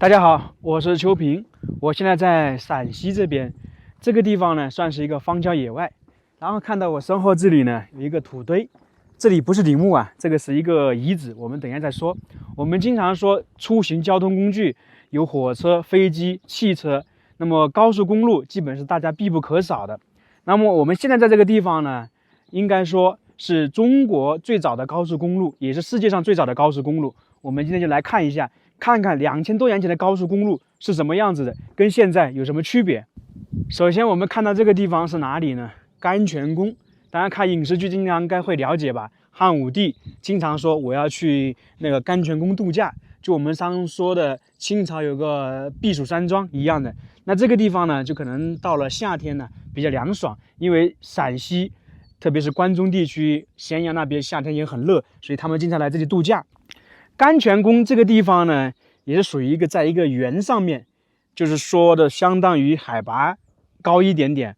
大家好，我是秋平，我现在在陕西这边，这个地方呢算是一个荒郊野外。然后看到我身后这里呢有一个土堆，这里不是陵墓啊，这个是一个遗址，我们等一下再说。我们经常说出行交通工具有火车、飞机、汽车，那么高速公路基本是大家必不可少的。那么我们现在在这个地方呢，应该说是中国最早的高速公路，也是世界上最早的高速公路。我们今天就来看一下。看看2000多年前的高速公路是什么样子的，跟现在有什么区别。首先我们看到这个地方是哪里呢？甘泉宫，大家看影视剧经常应该会了解吧。汉武帝经常说我要去那个甘泉宫度假，就我们常说的清朝有个避暑山庄一样的。那这个地方呢，就可能到了夏天呢比较凉爽，因为陕西特别是关中地区咸阳那边夏天也很热，所以他们经常来这里度假。甘泉宫这个地方呢，也是属于在一个圆上面，就是说的相当于海拔高一点点。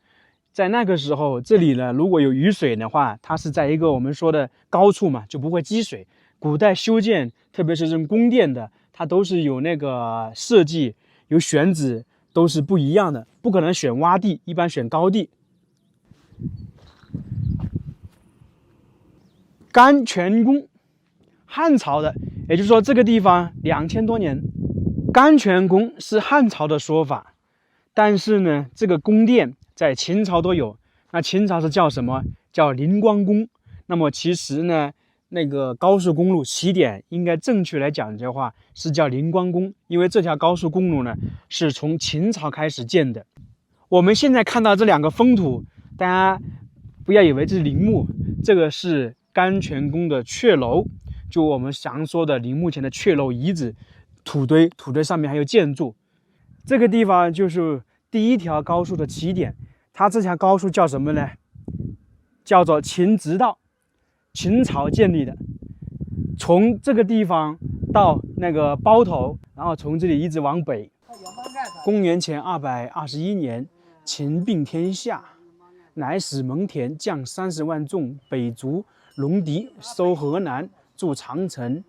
在那个时候，这里呢如果有雨水的话，它是在一个我们说的高处嘛，就不会积水。古代修建，特别是这种宫殿的，它都是有那个设计，有选址，都是不一样的，不可能选洼地，一般选高地。甘泉宫，汉朝的。也就是说，这个地方2000多年，甘泉宫是汉朝的说法，但是呢，这个宫殿在秦朝都有。那秦朝是叫什么？叫灵光宫。那么其实呢，那个高速公路起点应该正确来讲的话是叫灵光宫，因为这条高速公路呢是从秦朝开始建的。我们现在看到这两个封土，大家不要以为这是陵墓，这个是甘泉宫的阙楼。就我们常说的陵墓前的阙楼遗址，土堆上面还有建筑。这个地方就是第一条高速的起点，它这条高速叫什么呢？叫做秦直道，秦朝建立的。从这个地方到那个包头，然后从这里一直往北。公元前221年，秦并天下，乃使蒙恬将30万众北逐戎狄，收河南。筑长城，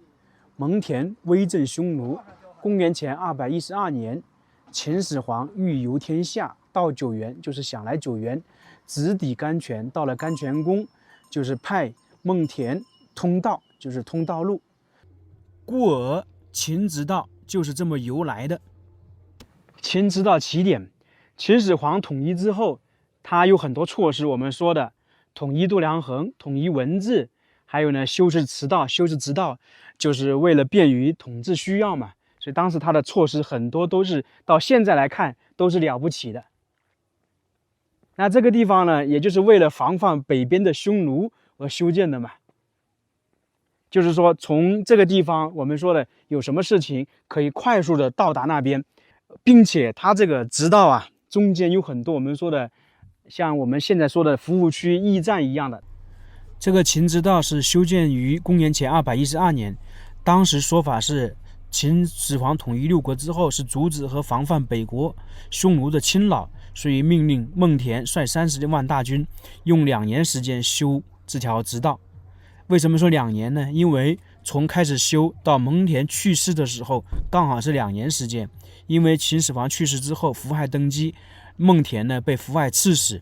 蒙恬威震匈奴。公元前212年，秦始皇欲游天下，到九原，就是想来九原，直抵甘泉。到了甘泉宫，就是派蒙恬通道，就是通道路。故而秦直道就是这么由来的。秦直道起点，秦始皇统一之后，他有很多措施，我们说的统一度量衡，统一文字。还有呢，修饰驰道，修饰直道，就是为了便于统治需要嘛。所以当时他的措施很多都是到现在来看都是了不起的。那这个地方呢，也就是为了防范北边的匈奴而修建的嘛。就是说，从这个地方我们说的有什么事情可以快速的到达那边，并且它这个直道啊，中间有很多我们说的，像我们现在说的服务区、驿站一样的。这个秦直道是修建于公元前212年，当时说法是秦始皇统一6国之后，是阻止和防范北国匈奴的侵扰，所以命令蒙恬率30万大军，用2年时间修这条直道。为什么说2年呢？因为从开始修到蒙恬去世的时候，刚好是2年时间。因为秦始皇去世之后，福亥登基，蒙恬呢被福亥赐死，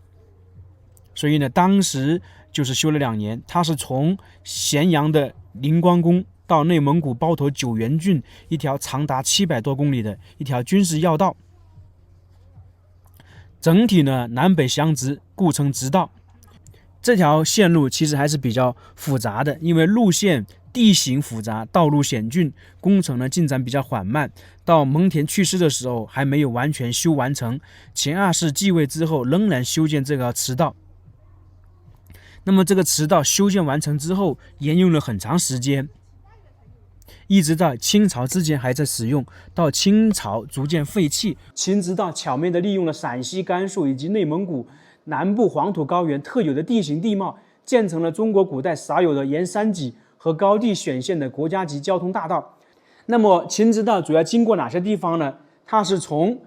所以呢，当时就是修了2年。它是从咸阳的灵光宫到内蒙古包头九原郡一条长达700多公里的一条军事要道，整体呢南北相直，故称直道。这条线路其实还是比较复杂的，因为路线地形复杂，道路险峻，工程呢进展比较缓慢。到蒙恬去世的时候还没有完全修完成，秦2世继位之后仍然修建这个驰道。那么这个驰道修建完成之后，沿用了很长时间，一直到清朝之前还在使用，到清朝逐渐废弃。秦直道巧妙地利用了陕西、甘肃以及内蒙古南部黄土高原特有的地形地貌，建成了中国古代少有的沿山脊和高地选线的国家级交通大道。那么秦直道主要经过哪些地方呢？它是从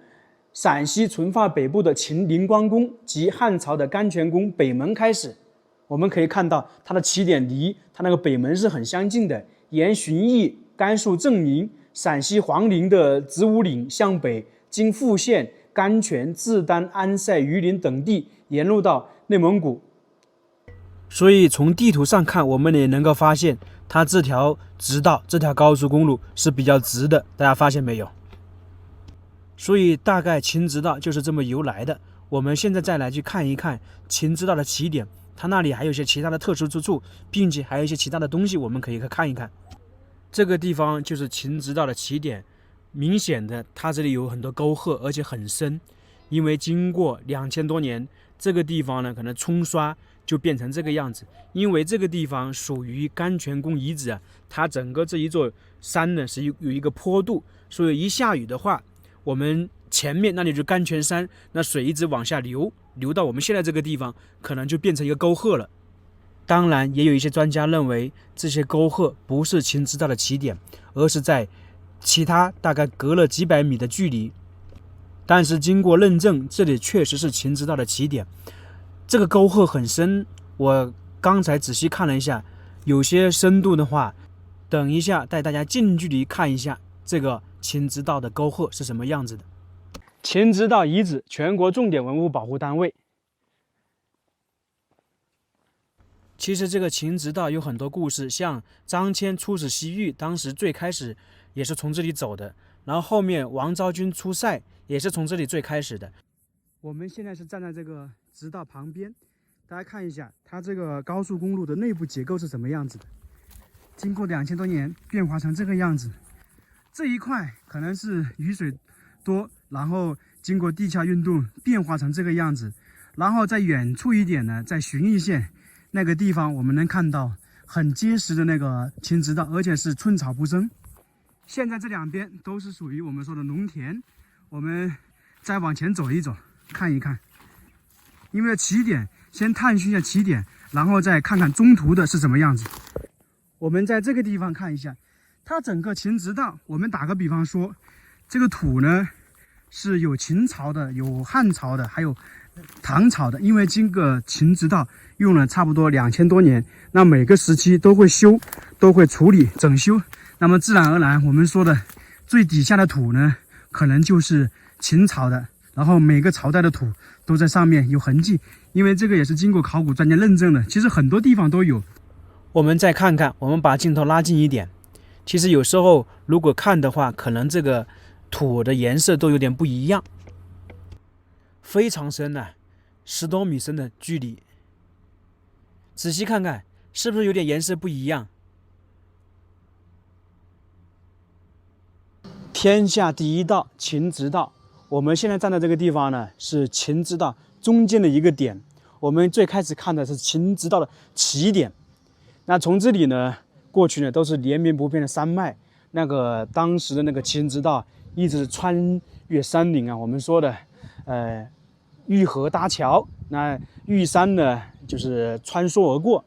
陕西淳化北部的秦灵光宫及汉朝的甘泉宫北门开始。我们可以看到它的起点离它那个北门是很相近的，沿旬邑、甘肃正宁陕西黄陵的子午岭向北，经富县、甘泉、自丹、安塞、榆林等地，沿路到内蒙古。所以从地图上看，我们也能够发现，它这条直道、这条高速公路是比较直的，大家发现没有？所以大概秦直道就是这么由来的。我们现在再来去看一看秦直道的起点，它那里还有一些其他的特殊之处，并且还有一些其他的东西，我们可以看一看。这个地方就是秦直道的起点，明显的它这里有很多沟壑，而且很深，因为经过2000多年，这个地方呢可能冲刷就变成这个样子。因为这个地方属于甘泉宫遗址啊，它整个这一座山呢是有一个坡度，所以一下雨的话，我们前面那里就是甘泉山，那水一直往下流到我们现在这个地方，可能就变成一个沟壑了。当然，也有一些专家认为这些沟壑不是秦直道的起点，而是在其他大概隔了几百米的距离。但是经过认证，这里确实是秦直道的起点。这个沟壑很深，我刚才仔细看了一下，有些深度的话，等一下带大家近距离看一下这个秦直道的沟壑是什么样子的。秦直道遗址全国重点文物保护单位。其实这个秦直道有很多故事，像张骞出使西域，当时最开始也是从这里走的，然后后面王昭君出塞也是从这里最开始的。我们现在是站在这个直道旁边，大家看一下它这个高速公路的内部结构是什么样子的。经过2000多年变化成这个样子，这一块可能是雨水多，然后经过地壳运动变化成这个样子。然后在远处一点呢，在旬邑县那个地方，我们能看到很结实的那个秦直道，而且是寸草不生。现在这两边都是属于我们说的农田，我们再往前走一走，看一看。因为起点先探寻一下起点，然后再看看中途的是什么样子。我们在这个地方看一下，它整个秦直道，我们打个比方说，这个土呢是有秦朝的，有汉朝的，还有唐朝的。因为经过秦直道用了差不多2000多年，那每个时期都会修，都会处理整修，那么自然而然我们说的最底下的土呢，可能就是秦朝的，然后每个朝代的土都在上面有痕迹，因为这个也是经过考古专家认证的，其实很多地方都有。我们再看看，我们把镜头拉近一点，其实有时候如果看的话，可能这个土的颜色都有点不一样，非常深啊，10多米深的距离，仔细看看是不是有点颜色不一样？天下第一道秦直道，我们现在站在这个地方呢，是秦直道中间的一个点。我们最开始看的是秦直道的起点，那从这里呢过去呢都是连绵不变的山脉，那个当时的那个秦直道一直穿越山岭啊，我们说的遇河搭桥，那遇山呢就是穿梭而过。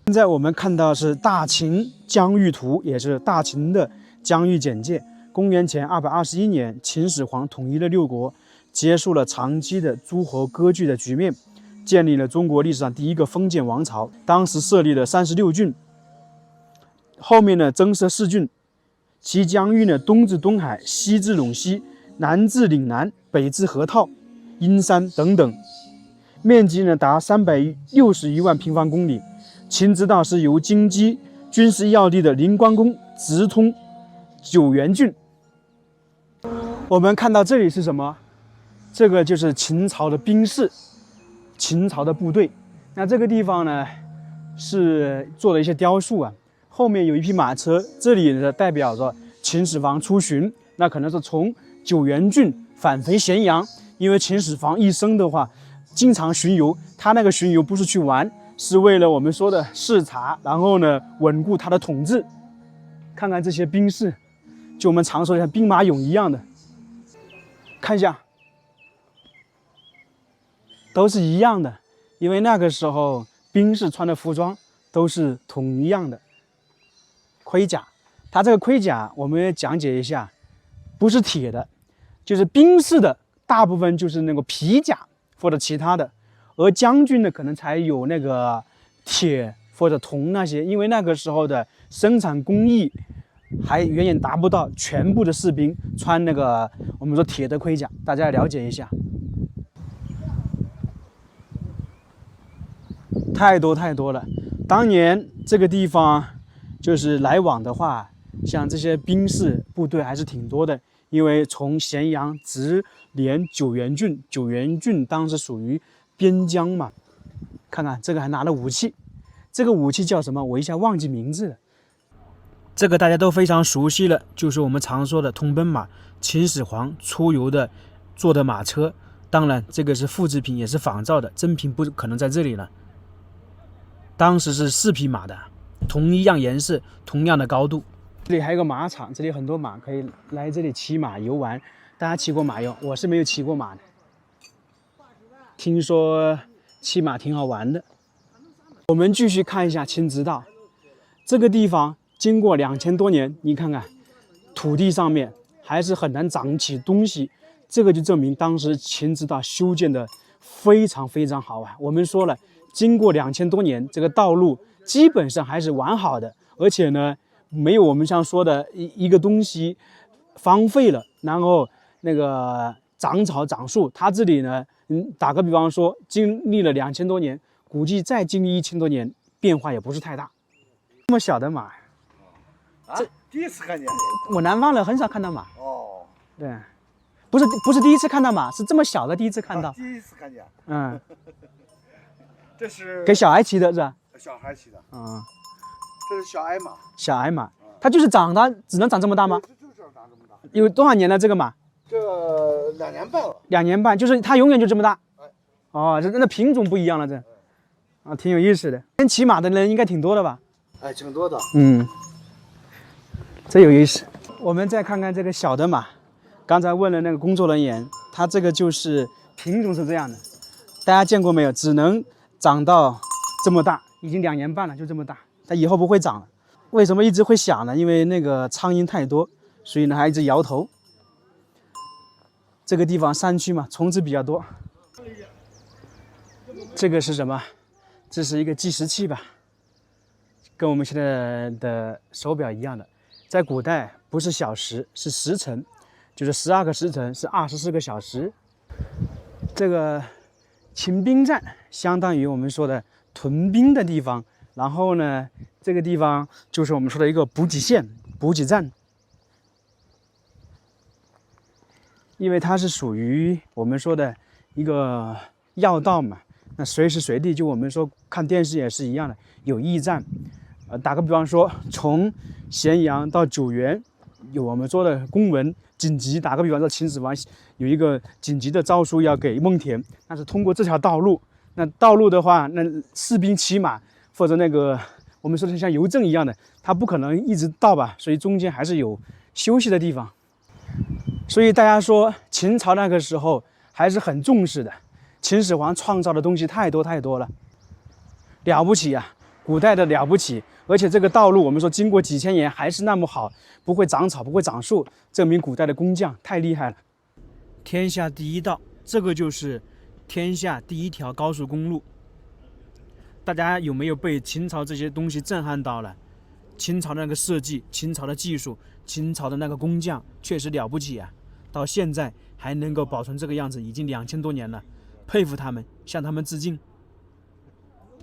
现在我们看到是大秦疆域图，也是大秦的疆域简介。公元前221年，秦始皇统一了6国，结束了长期的诸侯割据的局面，建立了中国历史上第一个封建王朝。当时设立了36郡，后面呢增设4郡，其疆域呢东至东海，西至陇西，南至岭南，北至河套、阴山等等，面积呢达361万平方公里。秦直道是由京畿军事要地的灵官宫直通九原郡。我们看到这里是什么？这个就是秦朝的兵士，秦朝的部队。那这个地方呢是做了一些雕塑啊，后面有一匹马车，这里呢代表着秦始皇出巡，那可能是从九原郡返回咸阳。因为秦始皇一生的话经常巡游，他那个巡游不是去玩，是为了我们说的视察，然后呢稳固他的统治。看看这些兵士，就我们常说的像兵马俑一样的，看一下，都是一样的，因为那个时候兵士穿的服装都是统一样的盔甲。它这个盔甲我们也讲解一下，不是铁的，就是兵士的大部分就是那个皮甲或者其他的，而将军呢可能才有那个铁或者铜那些，因为那个时候的生产工艺还远远达不到全部的士兵穿那个我们说铁的盔甲，大家要了解一下。太多了，当年这个地方就是来往的话，像这些兵士部队还是挺多的，因为从咸阳直连九原郡，九原郡当时属于边疆嘛。看看这个还拿了武器，这个武器叫什么？我一下忘记名字了。这个大家都非常熟悉了，就是我们常说的通奔马，秦始皇出游的坐的马车。当然，这个是复制品，也是仿造的，真品不可能在这里了。当时是4匹马的，同一样颜色，同样的高度。这里还有个马场，这里很多马可以来这里骑马游玩。大家骑过马哟？我是没有骑过马的，听说骑马挺好玩的。我们继续看一下秦直道这个地方。经过2000多年，你看看土地上面还是很难长起东西，这个就证明当时秦直道修建的非常好啊。我们说了，经过2000多年，这个道路基本上还是完好的，而且呢，没有我们像说的一个东西荒废了，然后那个长草长树。它这里呢，打个比方说，经历了2000多年，估计再经历1000多年，变化也不是太大。这么小的马。这第一次看见，我南方人很少看到马。哦，对，不是第一次看到马，是这么小的第一次看到。第一次看见。嗯，这是给小孩骑的是吧？小孩骑的。嗯，这是小矮马。小矮马，它就是它只能长这么大吗？这就是长这么大。有多少年了这个马？这2年半了。2年半，就是它永远就这么大。哦，那品种不一样了这。啊，挺有意思的。跟骑马的人应该挺多的吧？哎，挺多的。嗯。这有意思。我们再看看这个小的马，刚才问了那个工作人员，它这个就是品种是这样的，大家见过没有？只能长到这么大，已经2年半了，就这么大，它以后不会长了。为什么一直会响呢？因为那个苍蝇太多，所以呢还一直摇头。这个地方山区嘛，虫子比较多。这个是什么？这是一个计时器吧，跟我们现在的手表一样的。在古代不是小时，是时辰，就是12个时辰是24个小时。这个秦兵站相当于我们说的屯兵的地方，然后呢，这个地方就是我们说的一个补给线、补给站，因为它是属于我们说的一个要道嘛，那随时随地就我们说看电视也是一样的，有驿站。打个比方说，从咸阳到九原，有我们说的公文紧急。打个比方说，秦始皇有一个紧急的诏书要给孟田，那是通过这条道路。那道路的话，那士兵骑马或者那个我们说的像邮政一样的，他不可能一直到吧，所以中间还是有休息的地方。所以大家说秦朝那个时候还是很重视的。秦始皇创造的东西太多了，了不起啊！古代的了不起。而且这个道路，我们说经过几千年还是那么好，不会长草，不会长树，证明古代的工匠太厉害了。天下第一道，这个就是天下第一条高速公路。大家有没有被秦朝这些东西震撼到了？秦朝的那个设计，秦朝的技术，秦朝的那个工匠确实了不起啊！到现在还能够保存这个样子，已经2000多年了，佩服他们，向他们致敬。